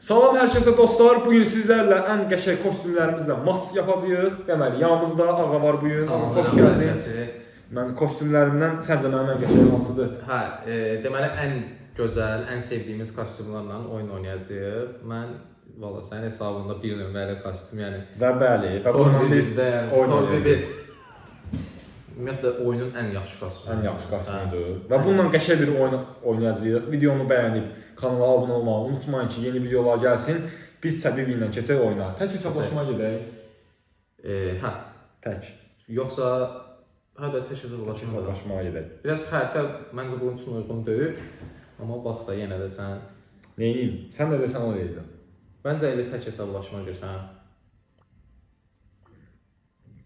Salam hər kəsə dostlar. Bugün sizlərlə ən qəşəng kostyumlarımızla mas yapacağıq. Deməli, yanımızda ağa var bu gün. Salam, Xoş gəldin. Mən kostyumlarımdan səncə mənim ən qəşəng hansıdır? Hə, deməli ən gözəl, ən sevdiyimiz kostyumlarla oyun oynayacağıq. Mən valla sənin hesabında bir nömrəli kostyum, yəni Və bəli, və bununla biz oynayacağıq. Ümumiyyətlə oyunun ən yaxşı kostyumu. Ən yaxşı kostyumudur. Və bununla qəşəng bir oyun oynayacağıq. Videonu bəyənib kanala abunə olmağı unutmayın ki, yeni videolar gəlsin. Biz səbibi ilə keçək oyuna. Tək hesablaşma gedək. Hə. Tək. Yoxsa hə də tək hesablaşmağa gedək. Biraz xəritə məncə bunun üçün uyğun deyil. Amma bax da yenə də sən Neyim? Sən də desən o deyəcəm. Məncə elə tək hesablaşma gəç, hə.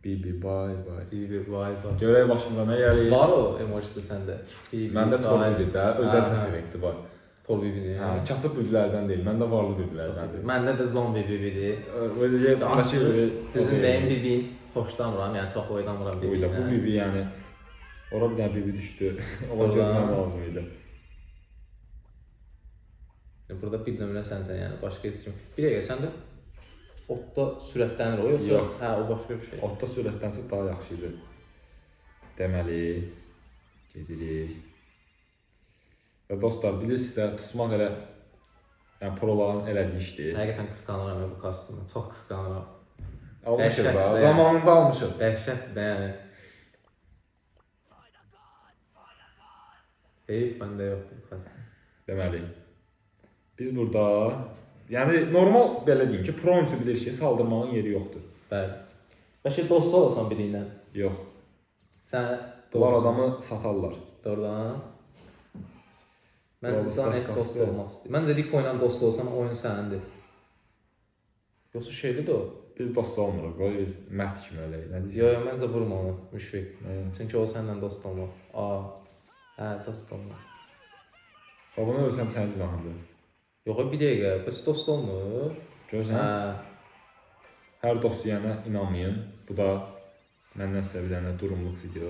Bibi bay bay. Bibi bay bay. Görək başımıza nə gəlir. Var o emojisi səndə. Məndə Pol Bibi-də özəl səs effekti var. Pol Bibi-dir. Hə, kasıb bibilərdən deyil. Məndə varlı bibilərdən. Məndə də zombi Bibi-dir. Düzün deyim Bibi xoşlamıram, yəni çox oynamıram Bibi-yə. Bu Bibi yəni ora bir dənə Bibi düşdü. Ona görməm lazım idi. Burada bir nömrə sənsən, yəni başqa heç kim. Bir dəqiqə səndə otda sürətlənir o yoxsa? Yox. Hə, o başqa bir şey. Otda sürətlənsə daha yaxşı idi. Deməli gedirik. Və dostlar, bilirsinizsə, pusmaq elə yəni proların elədiyi işdir. Həqiqətən qısqanıram bu kostyumu, çox qısqanıram. Almışıq da, zamanında almışıq. Dəhşətdir də yəni. Heyf məndə yoxdur bu kostyum. Deməli, biz burada, yəni normal belə deyim ki, pro oyunçu bilir ki, saldırmağın yeri yoxdur. Bəli. Bəlkə dost olasan biri ilə? Yox. Sən Bunlar adamı satarlar. Doğrudan. Məncə Canet dost olmaq istəyir. Məncə Rico ilə dost olsan oyun sənindir. Yoxsa şeylidir o? Biz dost olmuruq, qoy biz mərd kimi eləyik. Nə deyirsən? Yox, məncə vurma onu, müşfiq. Çünki o səndən dost olmaq. Hə, dost olmaq. Babunu ölsəm sənin günahındır. Yox, bir dəqiqə, bəs dost olmur. Görürsən? Hər dost deyənə inanmayın. Bu da məndən sizə bir dənə durumluq video.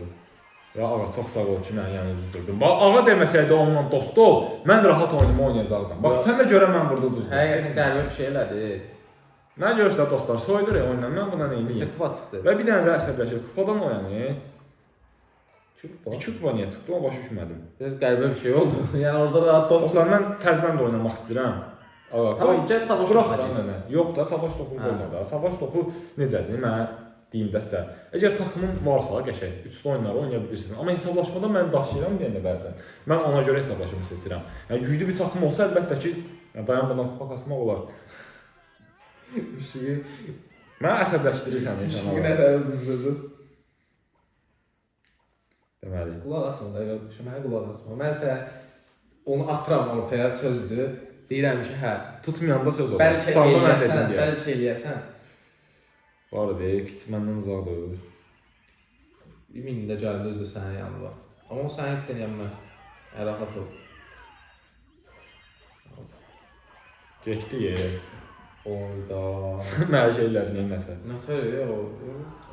Və ağa çox sağ ol ki, mənim yanınızı durdun. Bax, ağa deməsəydi onunla dost ol, mən rahat oyunumu oynayacaqdım. Bax, sən də görə mən burada düzdüm. Həqiqətən qəribə bir şey elədi. Mən görürsən dostlar, soydur ya oyundan, mən buna neyim? Neçə kupa çıxdı? Və bir dənə də əsəbləşir, kupadan o yəni. 2 kupa? 2 kupa niyə çıxdı, ona başa düşmədim. Biraz qəribə bir şey oldu. Yəni orada rahat top. Dostlar, mən təzdən də oynamaq istəyirəm. Tamam, gəl savaş topu. Yox da, savaş topu qoyma da. Savaş topu necədir? Mən deyim də sizə. Əgər takımın varsa, qəşəng, üçlü oyunları oynaya bilirsiniz. Amma hesablaşmada mən daşıyıram deyəndə bəzən. Mən ona görə hesablaşımı seçirəm. Yəni güclü bir takım olsa əlbəttə ki, dayanmadan kupa kasmaq olar. Müşfiqi. Mən əsəbləşdirirsən insanları. Müşfiqi nələr düzdürdü? Deməli. Qulaq asma da qardaşım, mənə qulaq asma. Mən sənə onu atıram ortaya sözdür. Deyirəm ki, hə. Tutmayanda söz olur. Bəlkə eləyəsən. Var deyək, kit məndən uzaq dur. Üminin də gəldi özü sənin yanına. Amma o səni heç eləyəməz. Rahat ol. Getdi yer. Oyda. Mənə şeylər neyməsə. Nətər o?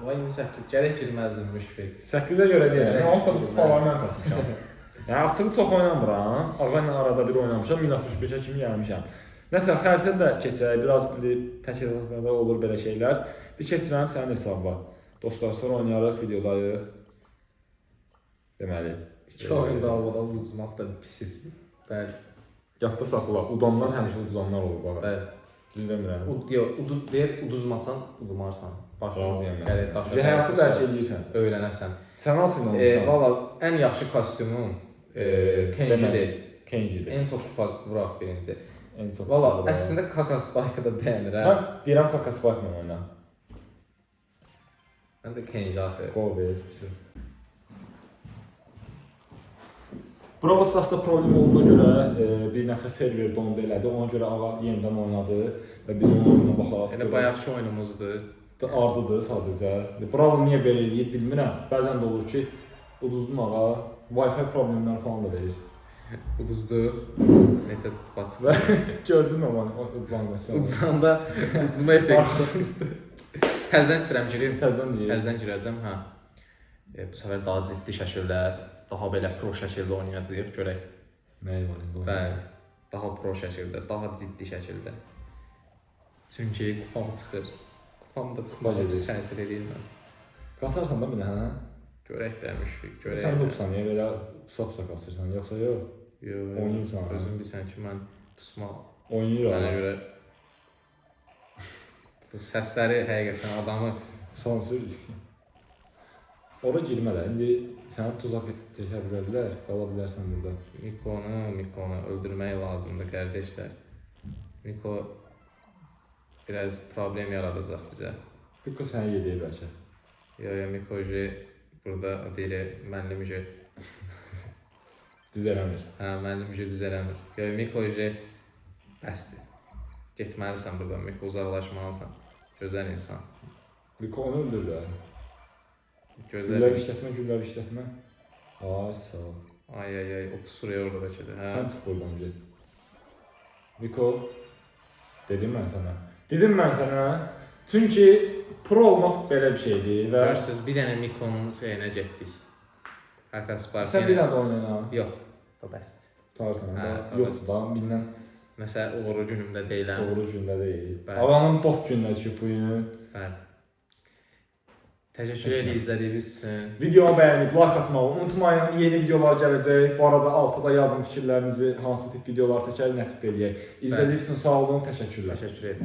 Vay indi 8 gərək girməzdin müşfiq. 8-ə görə deyirəm. Mən onsuz da kupaları mən kasmışam. Yəni açığı çox oynamıram. Ağa ilə arada bir oynamışam. 1065-ə kimi gəlmişəm. Nəsə xəritə də keçək. Biraz indi təkrar olur belə şeylər. Bir keçirəm sənin hesabına. Dostlar, sonra oynayarıq, videodayıq. Deməli. 2 oyunda almadan uzmaq da pisiz. Bəli. Yadda saxla. Udandan həmişə uduzanlar olur bax. Bəli. Düz demirəm. Uduzmasan, udumarsan. Razıyam mən. Gərək daşa. Cəhənnəti bəlkə eləyirsən. Öyrənəsən. Sən alsın olursan. Valla ən yaxşı kostyumum Kenji'dir. Kenji'dir. En çox kupa vuraq birinci. En çox. Valla əslində Kaka Spike'ı da bəyənirəm. Mən deyirəm Kaka Spike'la oyna. Mən də Kenji aferin. Qol ver. Brawl Stars'da problem olduğuna görə bir nəsə server dondu elədi. Ona görə ağa yenidən oynadı və biz onun oyununa baxaq. Elə bayaqçı oyunumuzdur. Ardıdır sadəcə. Brawl niyə belə eləyir bilmirəm. Bəzən də olur ki, uduzdun ağa, Wi-Fi problemləri falan da verir. Uduzduq. Necə kupa çıxdı. Gördün ama uduzanması. Uduzanda uduzma effekti. Təzdən istəyirəm girim. Təzdən girəcəm, hə. Bu səfər daha ciddi şəkildə, daha belə pro şəkildə oynayacağıq, görək. Nəyi var indi? Bəli. Daha pro şəkildə, daha ciddi şəkildə. Çünki kupam çıxır. Kupam da çıxmağa Bacarır. pis təsir edir mənə. Qasarsan da bir də, hə? Görək də müşfiq, görək. Sən dopsan, ya belə pusa qasırsan, yoxsa yox? Yox, Oynayırsan, hə? özün bilsən ki, mən pusma. Oynayır Mənə ha. görə bu səsləri həqiqətən adamı Sansür. Ora girmə də. İndi səni tuzaq çəkə bilərlər, qala bilərsən burada. Mikonu öldürmək lazımdır qardaşlar. Miko biraz problem yaradacaq bizə. Piko səni yediyə bəlkə. Mikoji burada deyir, müəllimci. Düz eləmir. Hə, müəllimci düz eləmir. Mikoji bəsdir. Getməlisən buradan, Miko uzaqlaşmalısan. Gözəl insan. Piko onu öldürürlər. Gözəl. Güllər işlətmə. Ay, sağ ol. Ay, o pusuruya orada bəlkədir. Hə. Sən çıx buradan get. Miko, dedim mən sənə. Çünki pro olmaq belə bir şeydir və Görürsünüz, bir dənə Mikonun şeyinə getdik. Hakas Park. sən bir dənə oynayana. Yox, o bəsdir. Tutarsan Hə, da. tamam. Yoxsa da bindən Məsələn, uğurlu günümdə deyiləm. doğru gündə deyil. Bəli. Havanın bot gününə düşüb bu günü. Bəli. Təşəkkür edirik izlədiyiniz üçün. Videonu bəyənib, like atmağı unutmayın. Yeni videolar gələcək. Bu arada altıda yazın fikirlərinizi, hansı tip videolar çəkək, nə tip eləyək. İzlədiyiniz üçün sağ olun, təşəkkürlər. Təşəkkür edirəm.